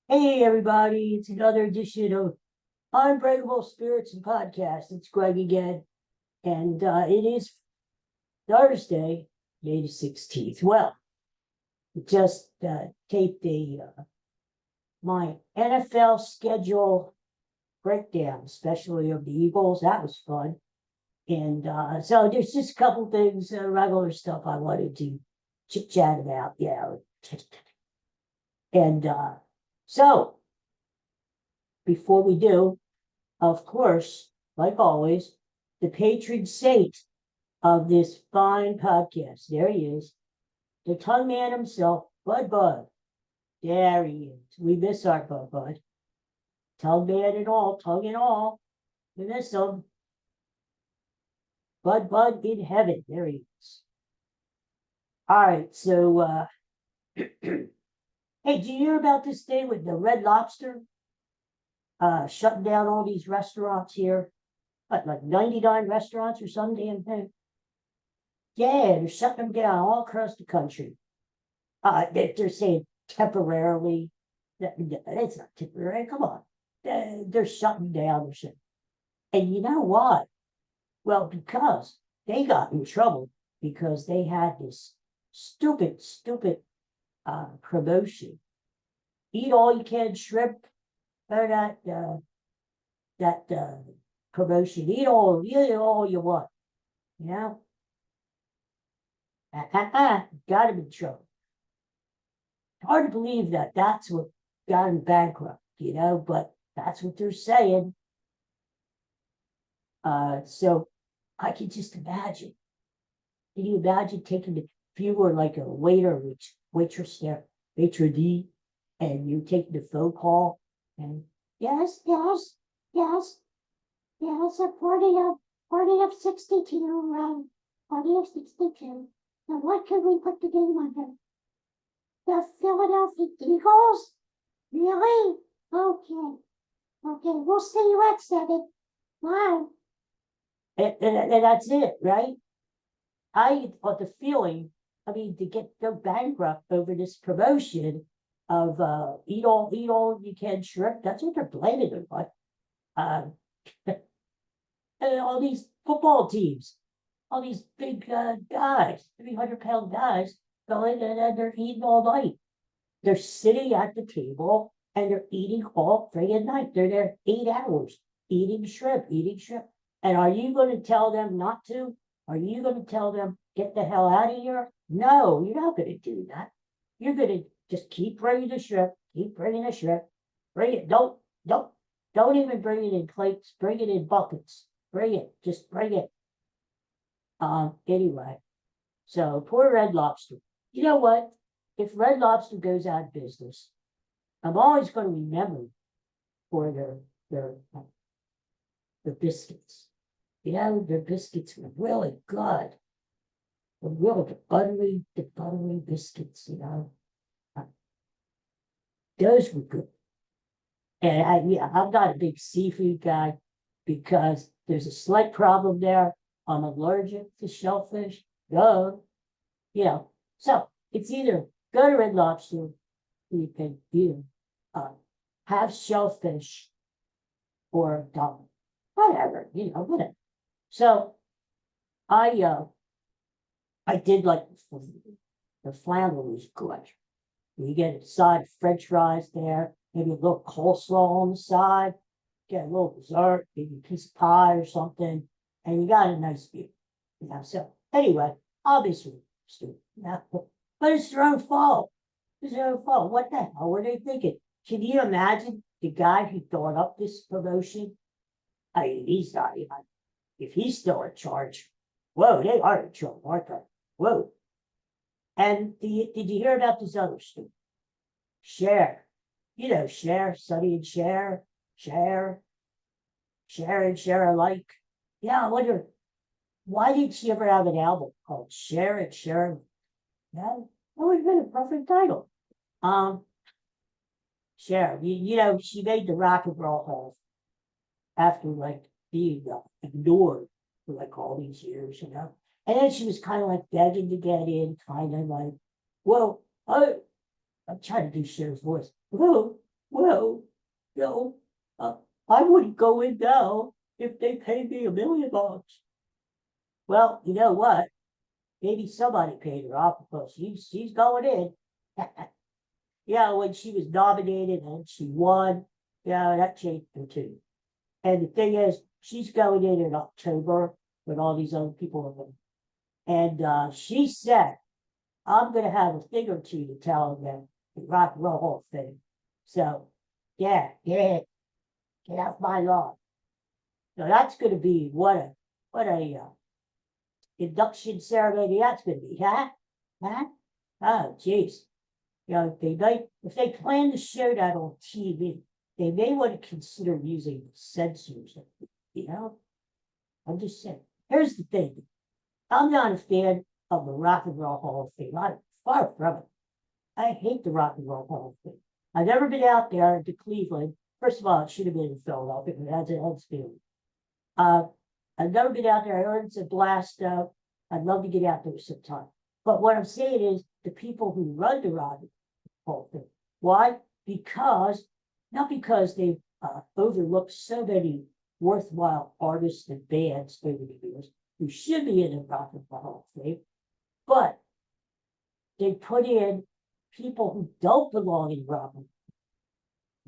Hey, everybody, it's another edition of Unbreakable Spirits and Podcast. It's Greg again, and it is Thursday, May the 16th. Well, just taped my NFL schedule breakdown, especially of the Eagles. That was fun. And so there's just a couple things, regular stuff I wanted to chit chat about. Yeah. And so before we do, of course, like always, the patron saint of this fine podcast. There he is, the tongue man himself, Bud Bud. There he is. We miss our Bud Bud. Tongue man and all, tongue and all. We miss him. Bud Bud in heaven. There he is. All right, so hey, did you hear about this thing with the Red Lobster shutting down all these restaurants here? What, like 99 restaurants or some damn thing? Yeah, they're shutting them down all across the country. They're saying temporarily. It's not temporary. Come on. They're shutting down or something. And you know what? Well, because they got in trouble because they had this stupid promotion. Eat all you can shrimp. Or that promotion. Eat all you want. You know? Got him in trouble. Hard to believe that that's what got him bankrupt, but that's what they're saying. So I can just imagine. Can you imagine taking if you were like a waiter, waitress there, maitre d, and you take the phone call and yes, a party of 62, party of 62. Now what can we put the game on them? The Philadelphia Eagles? Really? Okay. We'll see you at 7. Wow. And that's it, right? I got the feeling, to go bankrupt over this promotion of eat all you can shrimp. That's what they're blaming it on. And all these football teams, all these big guys, 300-pound guys, go in and they're eating all night. They're sitting at the table and they're eating all friggin' night. They're there 8 hours eating shrimp. And are you going to tell them not to? Are you going to tell them, get the hell out of here? No, you're not going to do that. You're going to just keep bringing the shrimp, Bring it. Don't even bring it in plates. Bring it in buckets. Just bring it. Anyway, so poor Red Lobster. You know what? If Red Lobster goes out of business, I'm always going to remember for their biscuits. Their biscuits were really good. The buttery biscuits, Those were good. And I'm not a big seafood guy because there's a slight problem there. I'm allergic to shellfish. So it's either go to Red Lobster, you can have shellfish or whatever, whatever. So I did like the flounder was good. You get a side of French fries there, maybe a little coleslaw on the side, get a little dessert, maybe a piece of pie or something, and you got a nice view. So anyway, obviously, stupid. But it's their own fault. What the hell were they thinking? Can you imagine the guy who thought up this promotion? He's not even, if he's still in charge. Whoa, they are in charge, aren't they? Whoa. And did you hear about this other story? Cher. Cher, Sonny and Cher. Cher and Cher alike. Yeah, I wonder, why did she ever have an album called Cher and Cher? Yeah, that would have been a perfect title. Cher, she made the Rock and Roll Hall after being ignored for all these years, And then she was kind of begging to get in, kind of well, I'm trying to do Cher's voice. Well, well, you know, I wouldn't go in now if they paid me $1 million. Well, you know what? Maybe somebody paid her off because she's going in. Yeah, when she was nominated and she won, yeah, that changed her too. And the thing is, she's going in October with all these other people. And she said, I'm going to have a thing or two to tell them the Rock and Roll Hall of Fame. So, yeah, get out my lawn. So that's going to be what a induction ceremony that's going to be, huh? Huh? Oh, jeez. You know, if they plan to show that on TV, they may want to consider using censors. You know, I'm just saying. Here's the thing: I'm not a fan of the Rock and Roll Hall of Fame. I'm far from it. I hate the Rock and Roll Hall of Fame. I've never been out there to Cleveland. First of all, it should have been in Philadelphia, but that's a feeling. I've never been out there. I heard it's a blast, though. I'd love to get out there sometime. But what I'm saying is the people who run the Rock and Roll Thing. Why? Not because they've overlooked so many worthwhile artists and bands over the years who should be in the Rock and Roll Hall of Fame, but they put in people who don't belong in rock and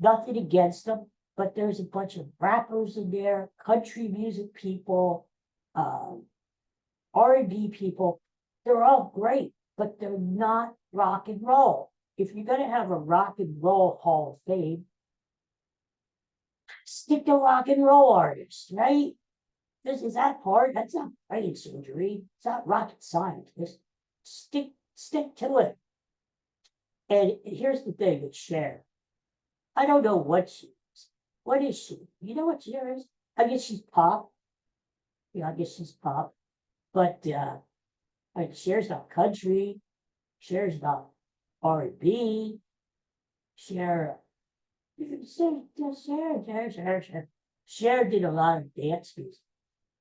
roll. Nothing against them, but there's a bunch of rappers in there, country music people, R&B people. They're all great, but they're not rock and roll. If you're going to have a Rock and Roll Hall of Fame, stick to rock and roll artists, right? This is that part. That's not brain surgery. It's not rocket science. Just stick to it. And here's the thing with Cher. I don't know what she is. What is she? You know what Cher is? I guess she's pop. Yeah, I guess she's pop. But like Cher's not country. Cher's not R&B. Cher Cher did a lot of dance music,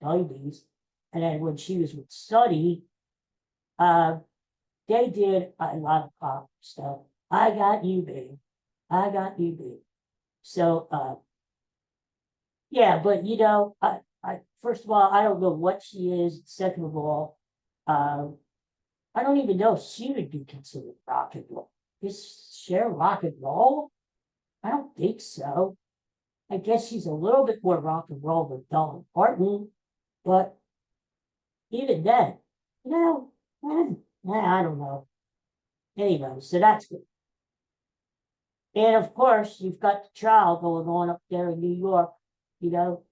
90s. And then when she was with Sonny, they did a lot of pop stuff. I got you, babe. I got you, babe. So, yeah, but you know, I first of all, I don't know what she is. Second of all, I don't even know if she would be considered rock and roll. Is Cher rock and roll? I don't think so. I guess she's a little bit more rock and roll than Dolly Parton, but even then, you know, I don't know. Anyway, so that's good. And of course, you've got the trial going on up there in New York. You know,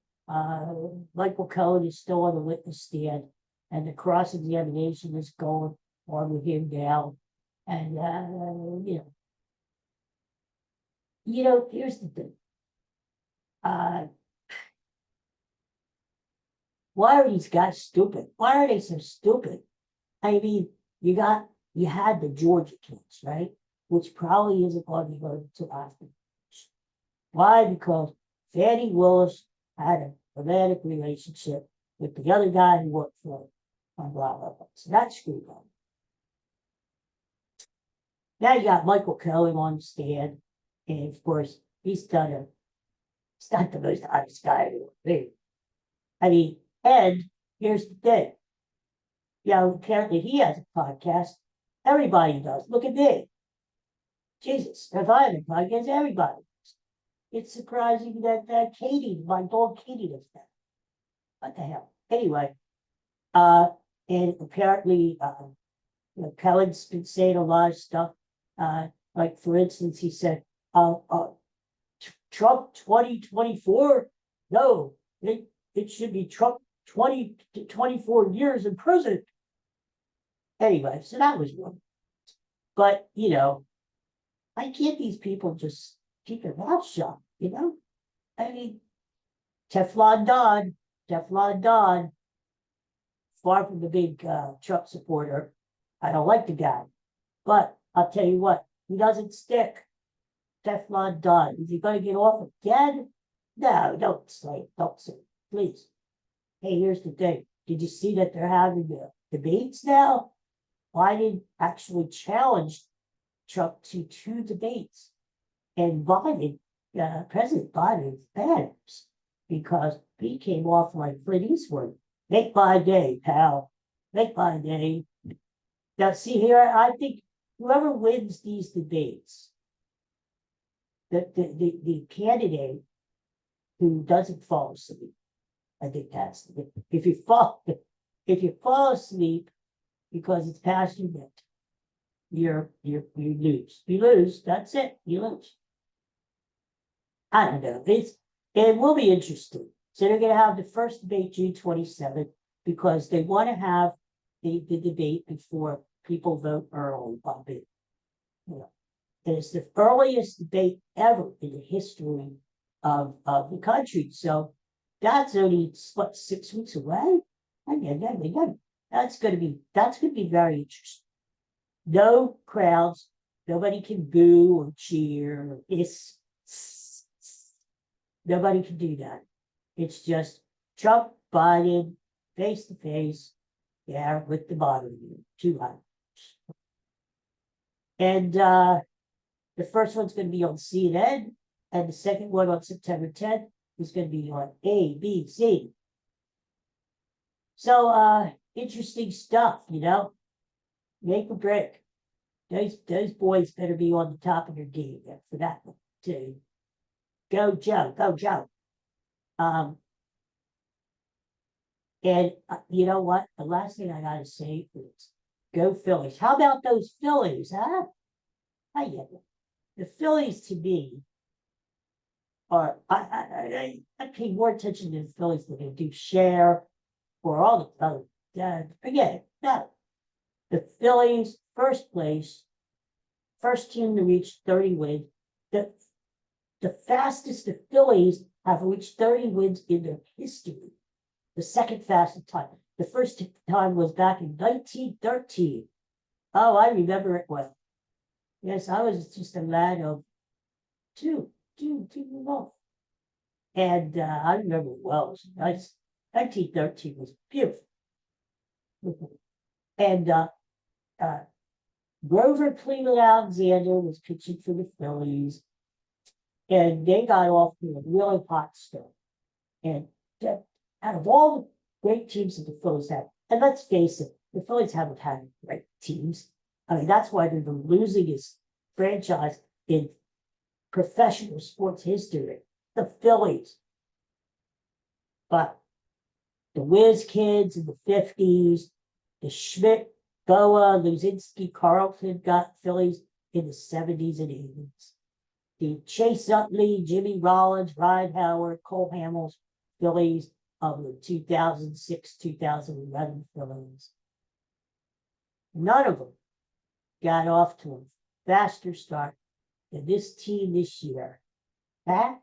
Michael Cohen is still on the witness stand, and the cross-examination is going on with him now. And here's the thing. Why are these guys stupid? Why are they so stupid? I mean, you had the Georgia case, right? Which probably isn't going to go to after. Why? Because Fannie Willis had a romantic relationship with the other guy who worked for him on blah, blah, blah. So that's screwed up. Now you got Michael Cohen on the stand, and of course, he's not the most honest guy in the world. I mean, and here's the thing. Apparently he has a podcast. Everybody does. Look at me. Jesus, if I have a podcast, everybody does. It's surprising that Katie, my dog Katie, does that. What the hell? Anyway, and apparently, Cohen's been saying a lot of stuff. Like, for instance, he said, Trump 2024? No, it should be Trump 20 to 24 years in prison. Anyway, so that was one. But, why can't these people just keep their mouth shut, I mean, Teflon Don, far from the big Trump supporter. I don't like the guy. But I'll tell you what, he doesn't stick. Teflon Don. Is he going to get off again? No, don't say, please. Hey, here's the thing. Did you see that they're having the debates now? Biden actually challenged Trump to 2 debates. And Biden President Biden is bad because he came off like Clint Eastwood. Make my day, pal. Make my day. Now, see here, I think whoever wins these debates, the candidate who doesn't fall asleep, I think that's if you fall asleep because it's past your bedtime, you lose. You lose. That's it. You lose. I don't know. It will be interesting. So they're going to have the first debate June 27th because they want to have the debate before people vote early on it. You know, and it's the earliest debate ever in the history of the country. So that's only what 6 weeks away. That's going to be very interesting. No crowds, nobody can boo or cheer or hiss. Nobody can do that. It's just Trump, Biden, face to face, yeah, with the bottom view, 200. And the first one's going to be on CNN, and the second one on September 10th is going to be on ABC. So interesting stuff, make or break. Those boys better be on the top of their game for that one too. Go Joe, go Joe. And you know what? The last thing I gotta say is go Phillies. How about those Phillies, huh? I get it. The Phillies to me are I pay more attention to the Phillies than I do Cher or all the other. Forget it. No. The Phillies, first place, first team to reach 30 wins. The fastest the Phillies have reached 30 wins in their history. The second fastest time. The first time was back in 1913. Oh, I remember it well. Yes, I was just a lad of two years old. And I remember it well. It was nice. 1913 was beautiful. And Grover Cleveland Alexander was pitching for the Phillies. And they got off to a really hot start. And out of all the great teams that the Phillies have, and let's face it, the Phillies haven't had great teams. I mean, that's why they're the losingest franchise in professional sports history. The Phillies. But the Whiz Kids in the 50s, the Schmidt, Boa, Luzinski, Carlton got Phillies in the 70s and 80s. The Chase Utley, Jimmy Rollins, Ryan Howard, Cole Hamels, Phillies of the 2006-2011 Phillies. None of them got off to a faster start than this team this year. And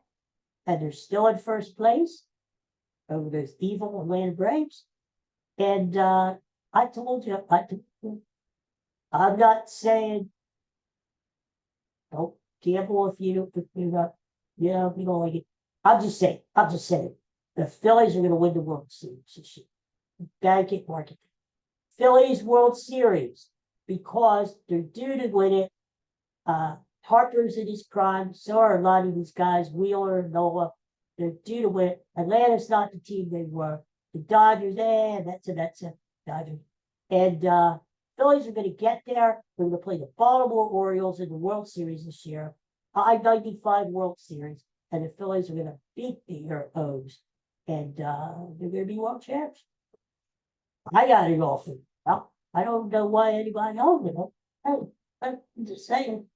they're still in first place over those evil Atlanta Braves. And I told you, I'm not saying don't gamble if you don't like it. I'm just saying, the Phillies are going to win the World Series this year. Gotta get marketing. Phillies World Series because they're due to win it. Harper's in his prime. So are a lot of these guys, Wheeler, Nola. They're due to win it. Atlanta's not the team they were. The Dodgers, that's it. Dodgers. And Phillies are going to get there. They're going to play the Baltimore Orioles in the World Series this year. I-95 World Series. And the Phillies are going to beat the O's. And they're going to be world champs. I got it all for well, I don't know why anybody else would. I'm just saying.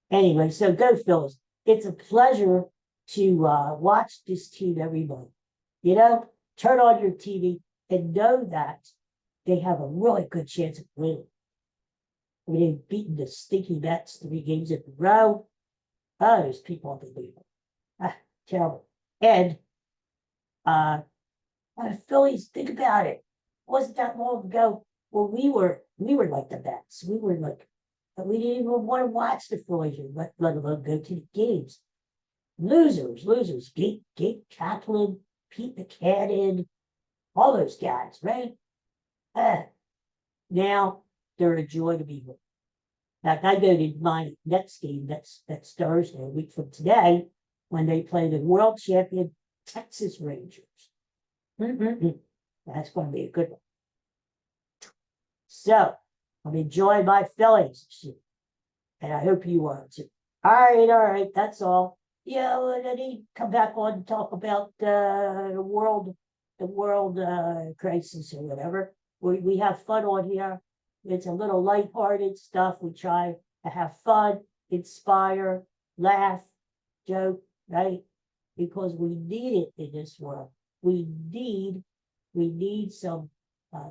Anyway, so go Phillies. It's a pleasure to watch this team every month. Turn on your TV and know that they have a really good chance of winning. I mean, they've beaten the stinky Mets 3 games in a row. Oh, there's people unbelievable. Terrible. And Phillies, think about it. Wasn't that long ago where we were like the Mets. We didn't even want to watch the Phillies, let alone go to the games. Losers. Gabe Kaplan, Pete Buchanan, all those guys, right? Now they're a joy to be with. Now, I go to my next game. That's Thursday, a week from today. when they play the world champion Texas Rangers. That's going to be a good one. So I'm enjoying my Phillies, and I hope you are too. All right, that's all. Yeah, well, I need to come back on and talk about the world crisis or whatever. We have fun on here. It's a little lighthearted stuff. We try to have fun, inspire, laugh, joke, right? Because we need it in this world. We need some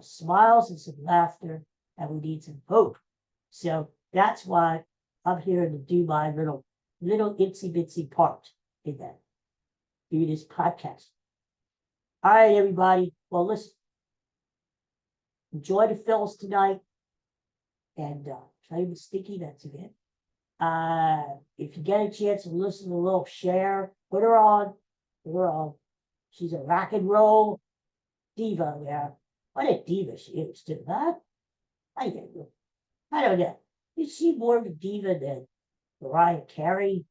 smiles and some laughter, and we need some hope. So that's why I'm here to do my little itsy bitsy part in that, do this podcast. All right, everybody. Well, listen, enjoy the Phillies tonight, and try to be sticky. That's it. If you get a chance to listen to a little Cher, put her on. Put her on. She's a rock and roll diva. Yeah, what a diva she is, too, huh? I don't know. Is she more of a diva than Mariah Carey?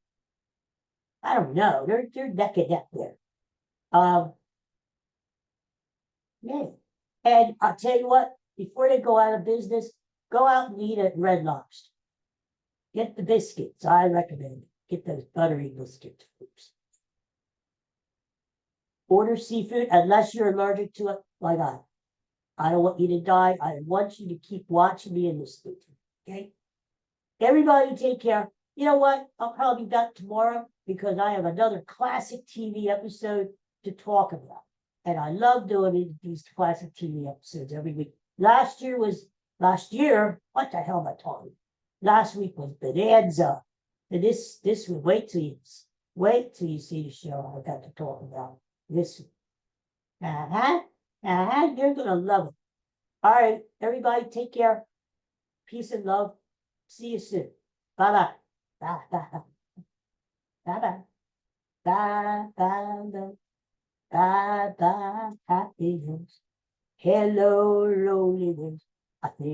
I don't know. They're neck and neck there. Yeah. And I'll tell you what, before they go out of business, go out and eat at Red Lobster. Get the biscuits. I recommend it. Get those buttery biscuits. Order seafood unless you're allergic to it, like I don't want you to die. I want you to keep watching me in this thing. Okay? Everybody take care. You know what? I'll probably be back tomorrow because I have another classic TV episode to talk about. And I love doing these classic TV episodes every week. Last year, what the hell am I talking? Last week was Bonanza. And this would wait till you see the show I got to talk about. This. You're gonna love it. All right, everybody, take care. Peace and love. See you soon. Bye-bye. Bye-bye. Bye-bye. Bye-bye. Bye-bye. Happiness. Hello, loneliness. I think